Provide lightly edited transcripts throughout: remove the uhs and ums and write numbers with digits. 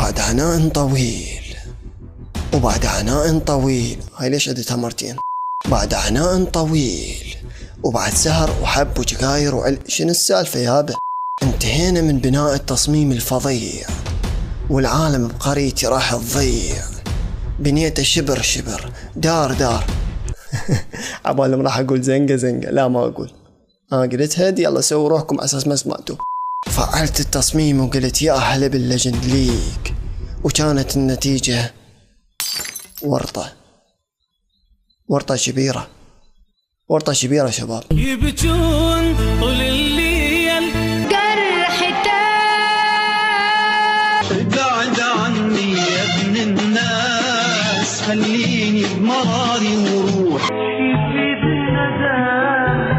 وبعد عناء طويل وبعد عناء طويل، هاي ليش عدتها مرتين؟ بعد عناء طويل وبعد سهر وحب وجقاير شنو السالفة يابا؟ انتهينا من بناء التصميم الفظيع والعالم بقريتي راح تضيع. بنيته شبر شبر دار دار. عبالهم راح اقول زنقة زنقة، لا ما اقول، قلت هدي يلا سووا روحكم اساس ما سمعتوا. فعلت التصميم وقلت يا اهلا بالليجند ليك، وكانت النتيجة ورطة كبيرة، ورطة كبيرة شباب. يبكون طول الليل قرحته، ابعد عني يا ابن الناس، خليني بمراري وروح. يفيد الندم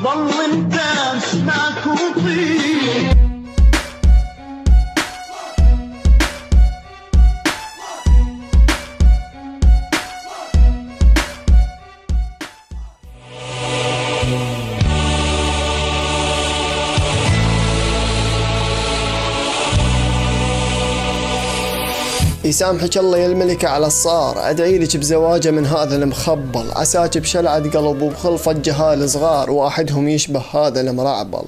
ضل انت اسمعك وطير. يسامحك الله يا الملكة على الصار، ادعي لك بزواجه من هذا المخبل، عساك بشلعة قلب وبخلفة جهال صغار، واحدهم يشبه هذا المرعبل.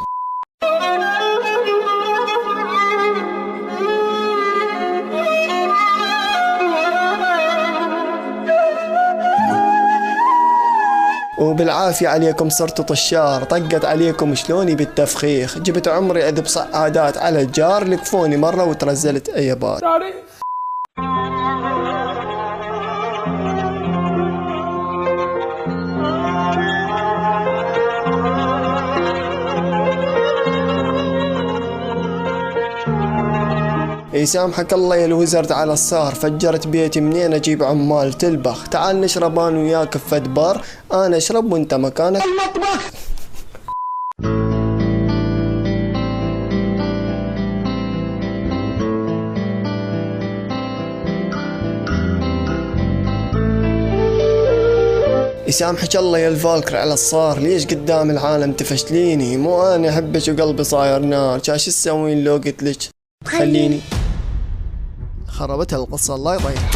وبالعافية عليكم صرتوا طشار، طقت عليكم شلوني بالتفخيخ، جبت عمري اذب صعادات على الجار، لكفوني مرة وترزلت اي بار. يسامحك الله يا الوزرد على الصار، فجرت بيتي منين اجيب عمال تلبخ، تعال نشرب انا وياك بفد بار، انا اشرب وانت مكانك المطبخ. يسامحك الله يا الفالكر على الصار، ليش قدام العالم تفشليني؟ مو انا احبك وقلبي صاير نار، شاش تسوين لو قلت لك خليني. خربتها القصة الله يضيعها.